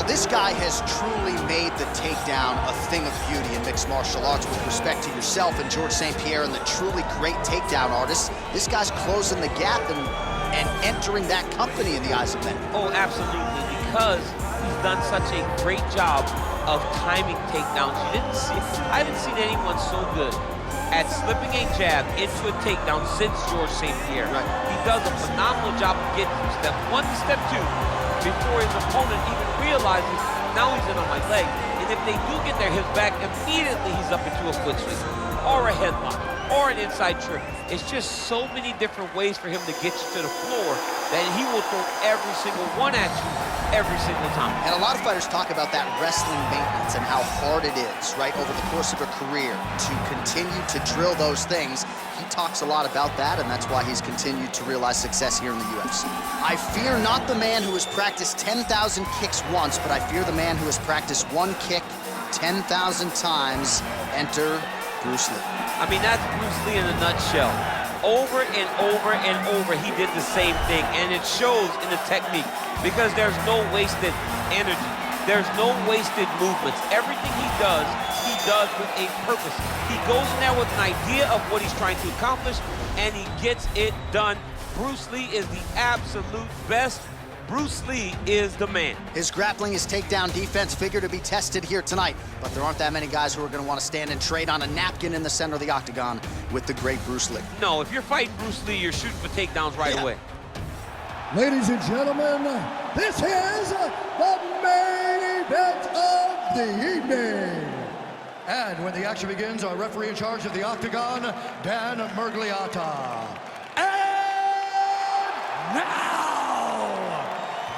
Well, this guy has truly made the takedown a thing of beauty in mixed martial arts. With respect to yourself and George St. Pierre and the truly great takedown artists, this guy's closing the gap and entering that company in the eyes of men. Oh, absolutely, because he's done such a great job of timing takedowns. I haven't seen anyone so good at slipping a jab into a takedown since George St. Pierre. Right. He does a phenomenal job of getting from step 1 to step 2 before his opponent even realizes now he's in on my leg. And if they do get their hips back, immediately he's up into a foot sweep or a headlock or an inside trip. It's just so many different ways for him to get you to the floor that he will throw every single one at you every single time. And a lot of fighters talk about that wrestling maintenance and how hard it is, right, over the course of a career to continue to drill those things. He talks a lot about that, and that's why he's continued to realize success here in the UFC. I fear not the man who has practiced 10,000 kicks once, but I fear the man who has practiced one kick 10,000 times. Enter Bruce Lee. I mean, that's Bruce Lee in a nutshell. Over and over and over, he did the same thing, and it shows in the technique because there's no wasted energy. There's no wasted movements. Everything he does with a purpose. He goes in there with an idea of what he's trying to accomplish, and he gets it done. Bruce Lee is the absolute best. Bruce Lee is the man. His grappling, his takedown defense figure to be tested here tonight, but there aren't that many guys who are going to want to stand and trade on a napkin in the center of the octagon with the great Bruce Lee. No, if you're fighting Bruce Lee, you're shooting for takedowns right away. Ladies and gentlemen, this is the main event of the evening. And when the action begins, our referee in charge of the octagon, Dan Murgliata. And now,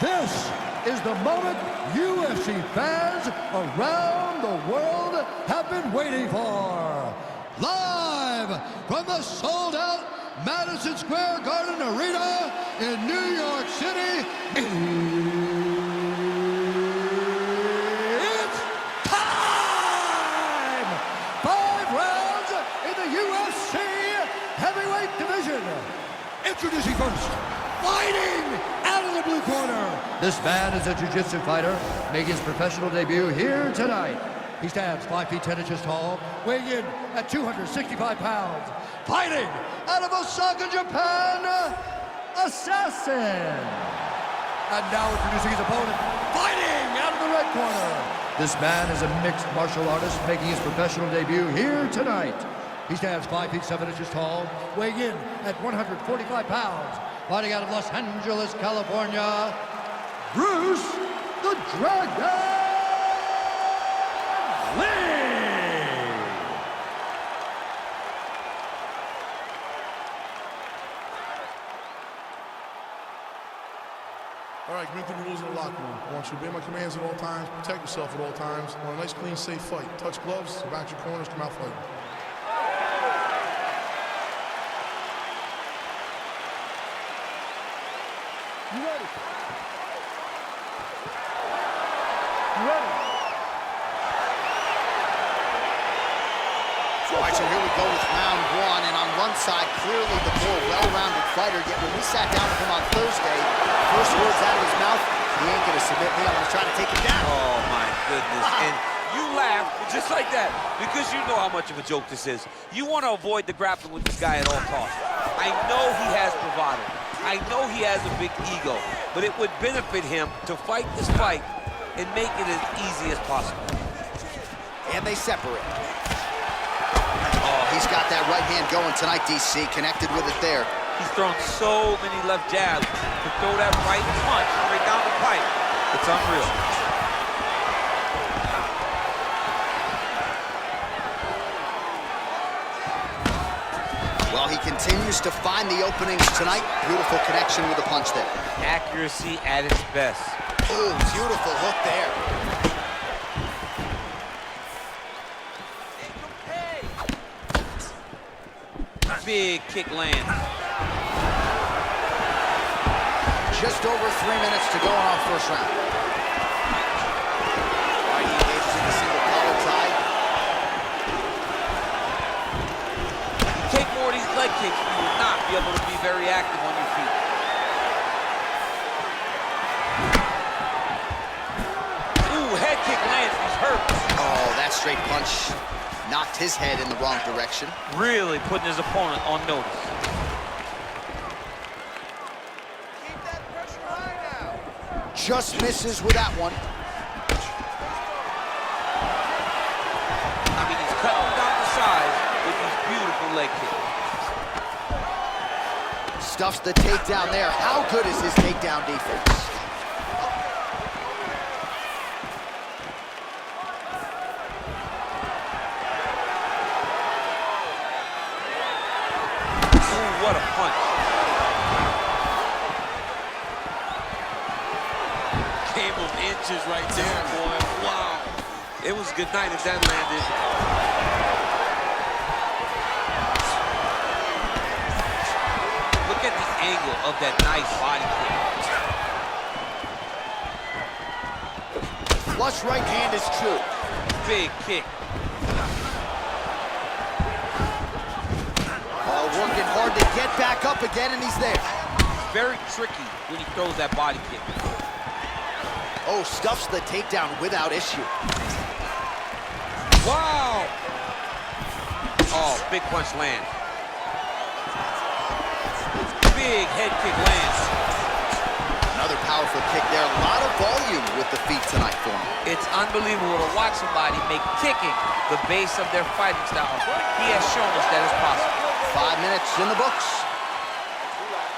this is the moment UFC fans around the world have been waiting for. Live from the sold-out Madison Square Garden Arena in New York City, it's time! 5 rounds in the UFC heavyweight division. Introducing first, fighting out of the blue corner. This man is a jiu-jitsu fighter making his professional debut here tonight. He stands 5 feet 10 inches tall, weighing in at 265 pounds. Fighting out of Osaka, Japan, Assassin. And now introducing his opponent, fighting out of the red corner. This man is a mixed martial artist making his professional debut here tonight. He stands 5 feet 7 inches tall, weighing in at 145 pounds. Fighting out of Los Angeles, California, Bruce the Dragon Lee. All right, give me the rules of the locker room. I want you to obey my commands at all times, protect yourself at all times. I want a nice, clean, safe fight. Touch gloves, back your corners, come out fighting. You ready? You ready? All right, so here we go with round 1, and on one side, clearly the more well-rounded fighter, yet when we sat down with him on Thursday, first words out of his mouth, he ain't gonna submit me, I'm gonna try to take him down. Oh, my goodness. And you laugh just like that because you know how much of a joke this is. You want to avoid the grappling with this guy at all costs. I know he has bravado. I know he has a big ego, but it would benefit him to fight this fight and make it as easy as possible. And they separate. Oh, he's got that right hand going tonight, DC, connected with it there. He's thrown so many left jabs to throw that right punch right down the pipe. It's unreal. Well, he continues to find the openings tonight. Beautiful connection with the punch there. Accuracy at its best. Oh, beautiful hook there. Big kick lands. Just over 3 minutes to go in our first round. All right, he engages in a single collar tie. You take more of these leg kicks, you will not be able to be very active on your feet. straight punch knocked his head in the wrong direction. Really putting his opponent on notice. Keep that pressure high now. Just misses with that one. I mean, he's cutting down the sides with these beautiful leg kicks. Stuffs the takedown there. How good is his takedown defense? What a punch. Came of inches right there, boy. Wow. It was good night if that landed. Look at the angle of that nice body kick. Flush right hand is true. Big kick. Working hard to get back up again, and he's there. Very tricky when he throws that body kick. Oh, stuffs the takedown without issue. Wow! Oh, big punch land. Big head kick lands. Another powerful kick there. A lot of volume with the feet tonight for him. It's unbelievable to watch somebody make kicking the base of their fighting style. He has shown us that it's possible. 5 minutes in the books. Relax.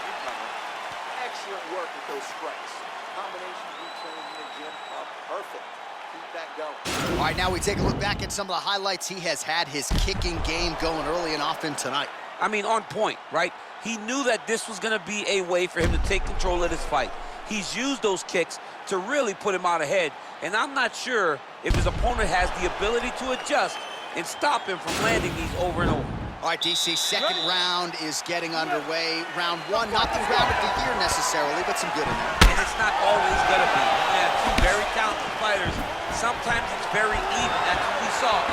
Recover. Excellent work with those strikes. Combinations we trained in the gym are perfect. Keep that going. All right, now we take a look back at some of the highlights. He has had his kicking game going early and often tonight. I mean, on point, right? He knew that this was going to be a way for him to take control of this fight. He's used those kicks to really put him out ahead. And I'm not sure if his opponent has the ability to adjust and stop him from landing these over and over. All right, DC, second round is getting underway. Round one, not the round of the year necessarily, but some good in there. And it's not always going to be. You have two very talented fighters. Sometimes it's very even. That's what we saw.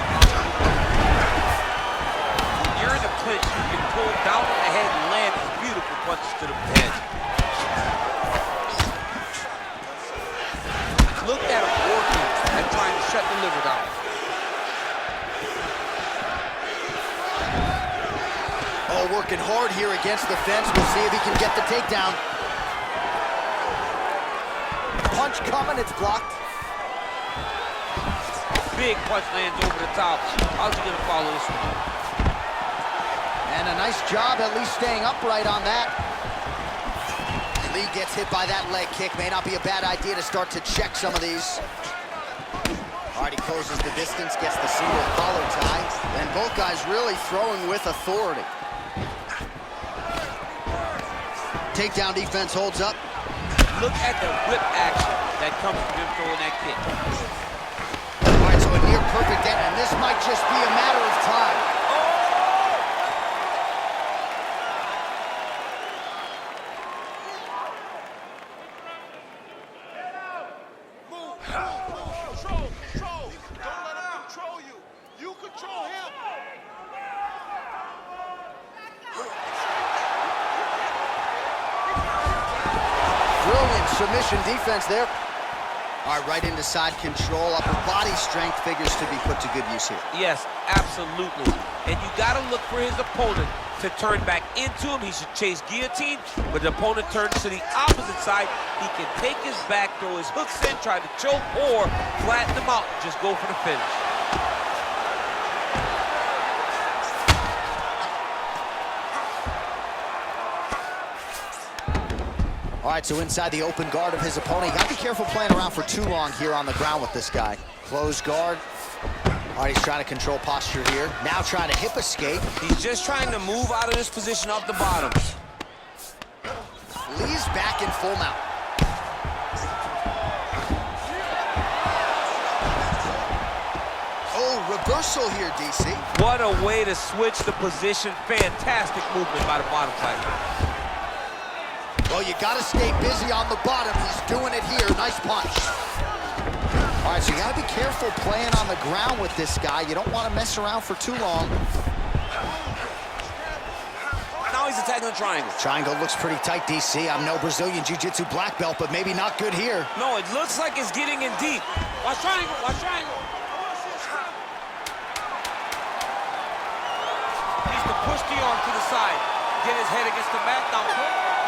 When you're in a clinch, you can pull down on the head and land these beautiful punches to the head. Look at him working and trying to shut the liver down. Oh, working hard here against the fence. We'll see if he can get the takedown. Punch coming, it's blocked. Big punch lands over the top. How's he gonna follow this one? And a nice job at least staying upright on that. Lee gets hit by that leg kick. May not be a bad idea to start to check some of these. All right, he closes the distance, gets the single collar tie. And both guys really throwing with authority. Takedown defense holds up. Look at the whip action that comes from him throwing that kick. All right, so a near perfect end, and this might just be a matter of time. Control. Don't let him control you. You control him. Brilliant submission defense there. All right, right into side control. Upper body strength figures to be put to good use here. Yes, absolutely. And you got to look for his opponent to turn back into him. He should chase guillotine, but the opponent turns to the opposite side. He can take his back, throw his hooks in, try to choke, or flatten him out and just go for the finish. All right, so inside the open guard of his opponent. You got to be careful playing around for too long here on the ground with this guy. Closed guard. All right, he's trying to control posture here. Now trying to hip escape. He's just trying to move out of this position off the bottom. Lee's back in full mount. Oh, reversal here, DC. What a way to switch the position. Fantastic movement by the bottom fighter. Well, you got to stay busy on the bottom. He's doing it here. Nice punch. All right, so you got to be careful playing on the ground with this guy. You don't want to mess around for too long. Now he's attacking the triangle. Triangle looks pretty tight, DC. I'm no Brazilian Jiu-Jitsu black belt, but maybe not good here. No, it looks like it's getting in deep. Watch triangle, watch triangle. Push the arm to the side. Get his head against the mat. Now,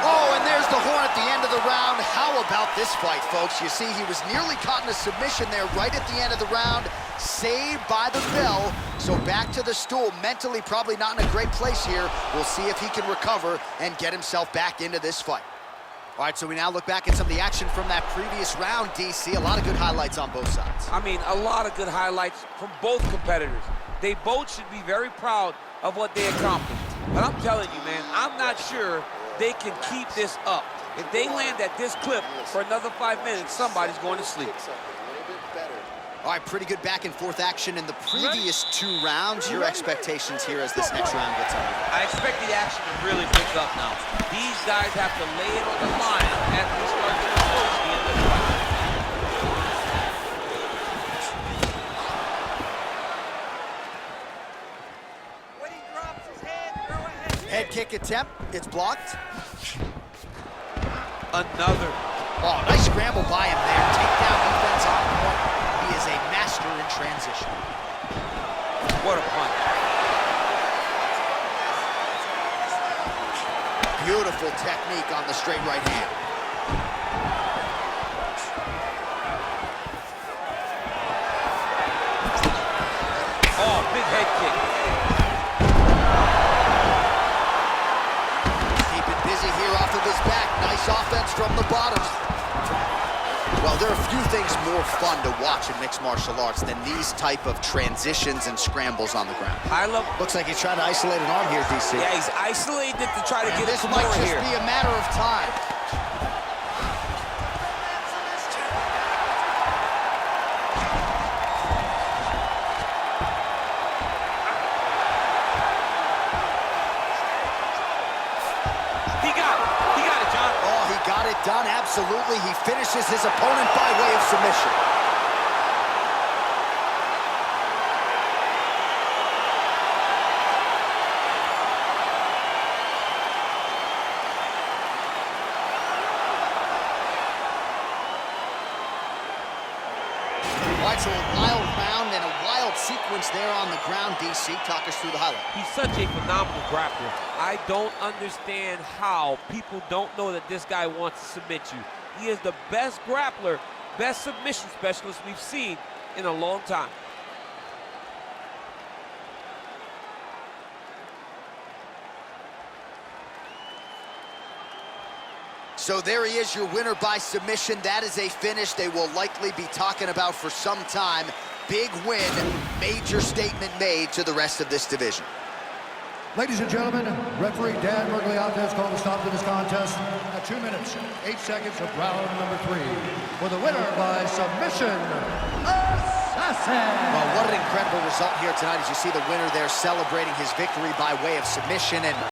Oh, and there's the horn at the end of the round. How about this fight, folks? You see, he was nearly caught in a submission there right at the end of the round. Saved by the bell. So back to the stool. Mentally probably not in a great place here. We'll see if he can recover and get himself back into this fight. All right, so we now look back at some of the action from that previous round, DC. A lot of good highlights on both sides. I mean, a lot of good highlights from both competitors. They both should be very proud of what they accomplished. But I'm telling you, man, I'm not sure they can keep this up. If they land at this clip for another 5 minutes, somebody's going to sleep. All right, pretty good back and forth action in the previous 2 rounds. Your expectations here as this next round gets underway? I expect the action to really pick up now. These guys have to lay it on the line as we start to approach the end of the fight. When he drops his head, throw a Head kick attempt, it's blocked. Another. Oh, nice scramble by him there. Takedown defense on point. He is a master in transition. What a punch. Beautiful technique on the straight right hand. Oh, big head kick. Keeping busy here off of his back. Nice offense from the bottom. Well, there are a few things more fun to watch in mixed martial arts than these type of transitions and scrambles on the ground. High level. Looks like he's trying to isolate an arm here, DC. Yeah, he's isolated it to try to And get this some might more just here. be a matter of time. He got it. He got it, John. Oh, he got it done, absolutely. He finishes his opponent by way of submission. All right, so a wild round and a wild sequence there on the ground, DC. Talk us through the highlight. He's such a phenomenal grappler. I don't understand how people don't know that this guy wants to submit you. He is the best grappler, best submission specialist we've seen in a long time. So there he is, your winner by submission. That is a finish they will likely be talking about for some time. Big win, major statement made to the rest of this division. Ladies and gentlemen, referee Dan Mergliata has called a stop to this contest at 2 minutes, 8 seconds of round number 3. For the winner by submission, Assassin! Well, what an incredible result here tonight as you see the winner there celebrating his victory by way of submission. And